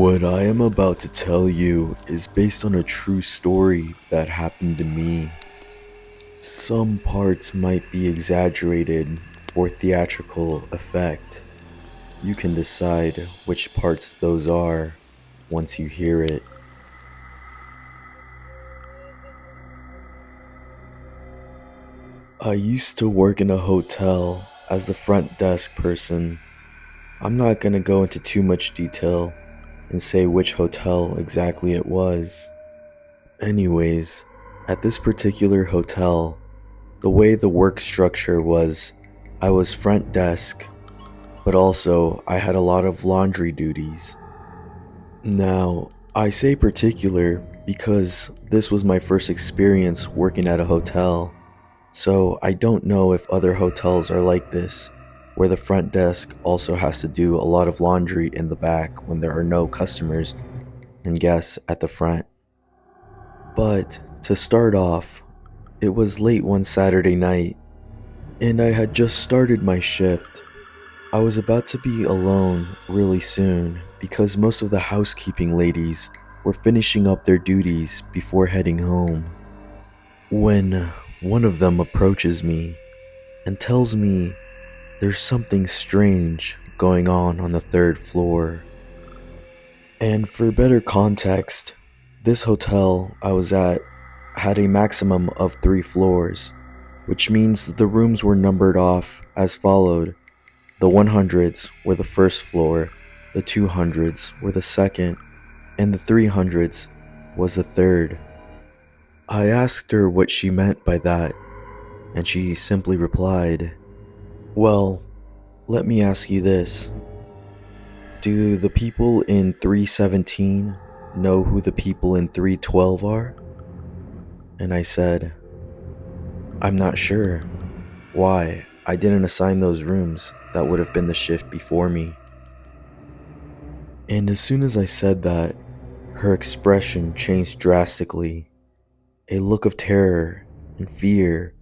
What I am about to tell you is based on a true story that happened to me. Some parts might be exaggerated for theatrical effect. You can decide which parts those are once you hear it. I used to work in a hotel as the front desk person. I'm not gonna go into too much detail and say which hotel exactly it was. Anyways, at this particular hotel, the way the work structure was, I was front desk, but also I had a lot of laundry duties. Now, I say particular because this was my first experience working at a hotel, so I don't know if other hotels are like this, where the front desk also has to do a lot of laundry in the back when there are no customers and guests at the front. But to start off, it was late one Saturday night, and I had just started my shift. I was about to be alone really soon because most of the housekeeping ladies were finishing up their duties before heading home. When one of them approaches me and tells me there's something strange going on the third floor. And for better context, this hotel I was at had a maximum of 3 floors, which means that the rooms were numbered off as followed. The 100s were the first floor, the 200s were the second, and the 300s was the third. I asked her what she meant by that, and she simply replied, "Well, let me ask you this. Do the people in 317 know who the people in 312 are?" And I said, "I'm not sure. Why? I didn't assign those rooms. That would have been the shift before me." And as soon as I said that, her expression changed drastically. A look of terror and fear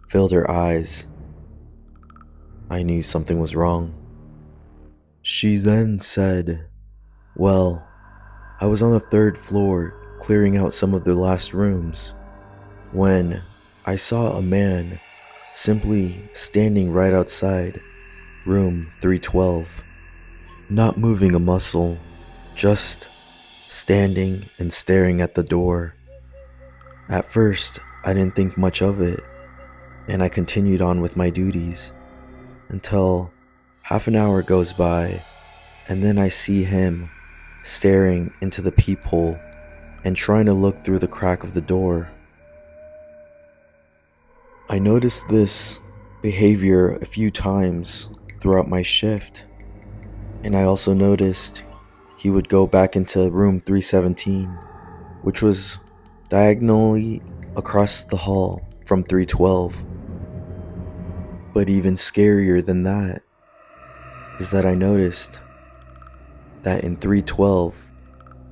filled her eyes. I knew something was wrong. She then said, "Well, I was on the third floor clearing out some of the last rooms when I saw a man simply standing right outside room 312, not moving a muscle, just standing and staring at the door. At first, I didn't think much of it, and I continued on with my duties until half an hour goes by, and then I see him staring into the peephole and trying to look through the crack of the door. I noticed this behavior a few times throughout my shift, and I also noticed he would go back into room 317, which was diagonally across the hall from 312. But even scarier than that is that I noticed that in 312,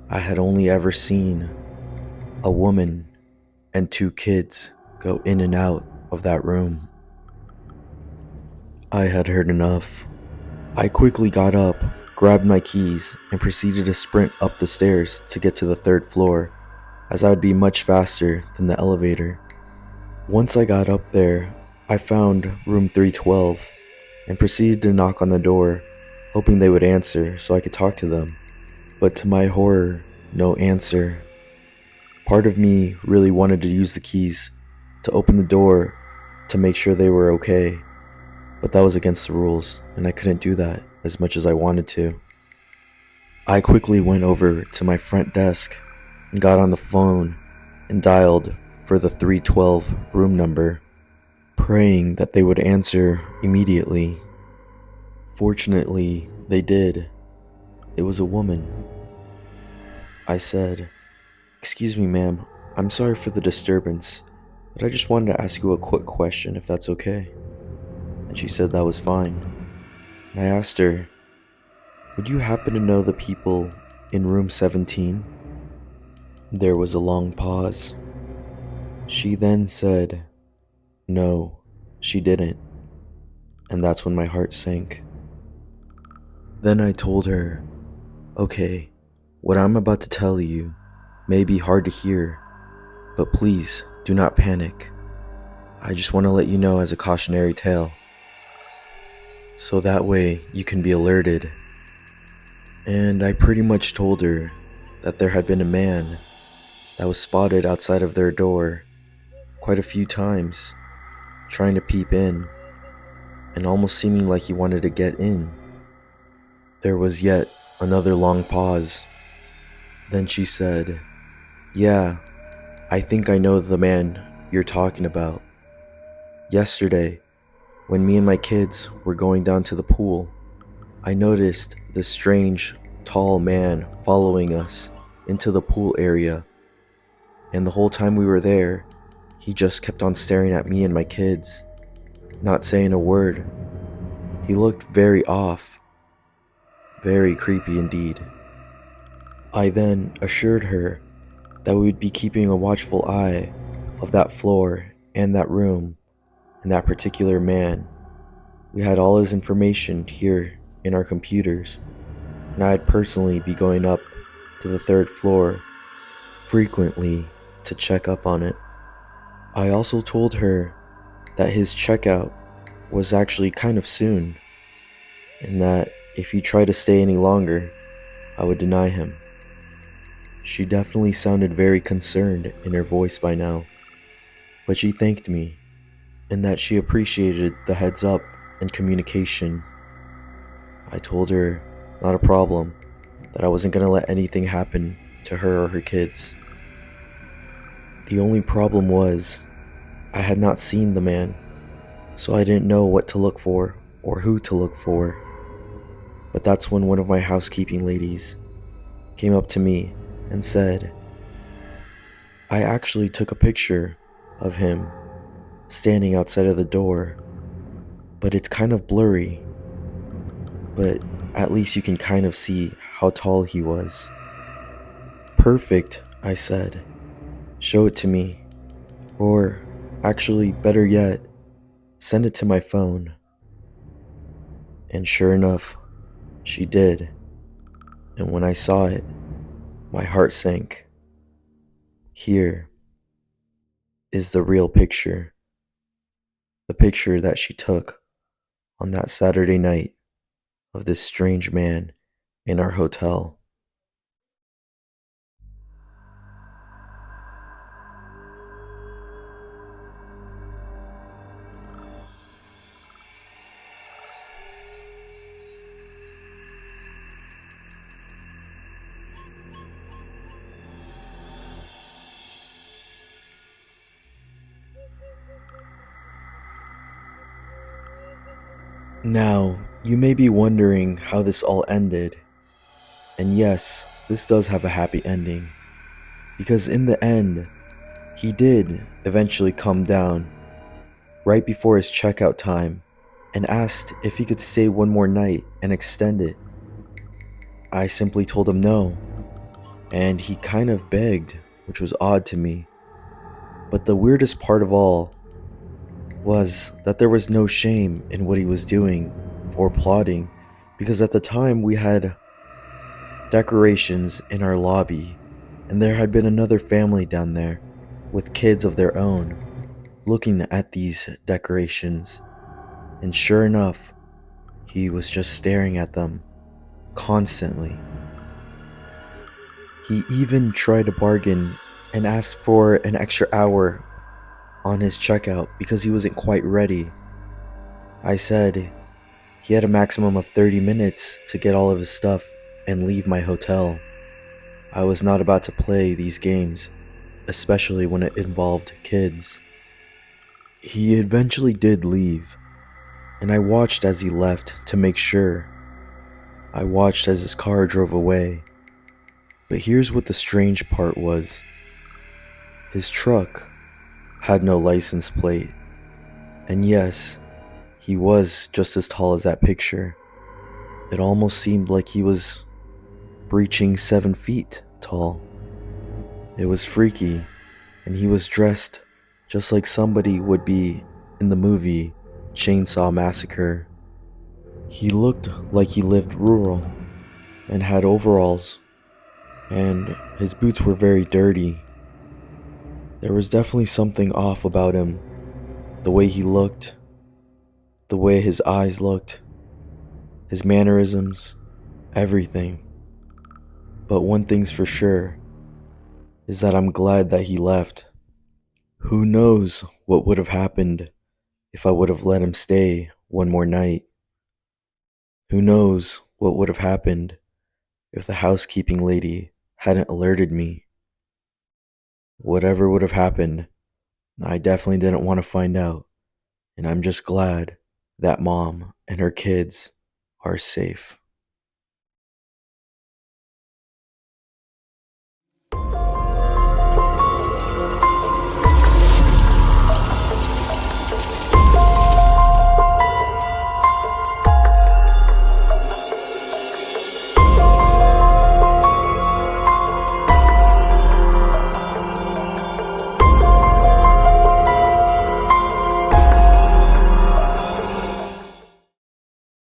I had only ever seen a woman and 2 kids go in and out of that room. I had heard enough. I quickly got up, grabbed my keys, and proceeded to sprint up the stairs to get to the third floor, as I would be much faster than the elevator. Once I got up there, I found room 312 and proceeded to knock on the door, hoping they would answer so I could talk to them. But to my horror, no answer. Part of me really wanted to use the keys to open the door to make sure they were okay, but that was against the rules, and I couldn't do that as much as I wanted to. I quickly went over to my front desk and got on the phone and dialed for the 312 room number, praying that they would answer immediately. Fortunately, they did. It was a woman. I said, "Excuse me, ma'am, I'm sorry for the disturbance, but I just wanted to ask you a quick question if that's okay." And she said that was fine. And I asked her, "Would you happen to know the people in room 17? There was a long pause. She then said, "No, she didn't." And that's when my heart sank. Then I told her, "Okay, What I'm about to tell you may be hard to hear, but please do not panic. I just want to let you know as a cautionary tale, so that way you can be alerted. And I pretty much told her that there had been a man that was spotted outside of their door quite a few times, trying to peep in, and almost seeming like he wanted to get in. There was yet another long pause. Then she said, "Yeah, I think I know the man you're talking about. Yesterday, when me and my kids were going down to the pool, I noticed this strange, tall man following us into the pool area, and the whole time we were there, he just kept on staring at me and my kids, not saying a word. He looked very off, very creepy indeed." I then assured her that we would be keeping a watchful eye of that floor and that room and that particular man. We had all his information here in our computers, and I'd personally be going up to the third floor frequently to check up on it. I also told her that his checkout was actually kind of soon, and that if he tried to stay any longer, I would deny him. She definitely sounded very concerned in her voice by now, but she thanked me, and that she appreciated the heads up and communication. I told her, not a problem, that I wasn't going to let anything happen to her or her kids. The only problem was, I had not seen the man, so I didn't know what to look for or who to look for. But that's when one of my housekeeping ladies came up to me and said, "I actually took a picture of him standing outside of the door, but it's kind of blurry, but at least you can kind of see how tall he was." "Perfect," I said. "Show it to me. Or, actually, better yet, send it to my phone." And sure enough, she did. And when I saw it, my heart sank. Here is the real picture. The picture that she took on that Saturday night of this strange man in our hotel. Now, you may be wondering how this all ended. And yes, this does have a happy ending. Because in the end, he did eventually come down right before his checkout time and asked if he could stay one more night and extend it. I simply told him no, and he kind of begged, which was odd to me. But the weirdest part of all was that there was no shame in what he was doing or plotting, because at the time we had decorations in our lobby, and there had been another family down there with kids of their own looking at these decorations, and sure enough, he was just staring at them constantly. He even tried to bargain and asked for an extra hour on his checkout because he wasn't quite ready. I said he had a maximum of 30 minutes to get all of his stuff and leave my hotel. I was not about to play these games, especially when it involved kids. He eventually did leave, and I watched as he left to make sure. I watched as his car drove away. But here's what the strange part was. His truck had no license plate. And yes, he was just as tall as that picture. It almost seemed like he was breaching 7 feet tall. It was freaky, and he was dressed just like somebody would be in the movie Chainsaw Massacre. He looked like he lived rural and had overalls, and his boots were very dirty. There was definitely something off about him. The way he looked, the way his eyes looked, his mannerisms, everything. But one thing's for sure, is that I'm glad that he left. Who knows what would have happened if I would have let him stay one more night? Who knows what would have happened if the housekeeping lady hadn't alerted me? Whatever would have happened, I definitely didn't want to find out, and I'm just glad that mom and her kids are safe.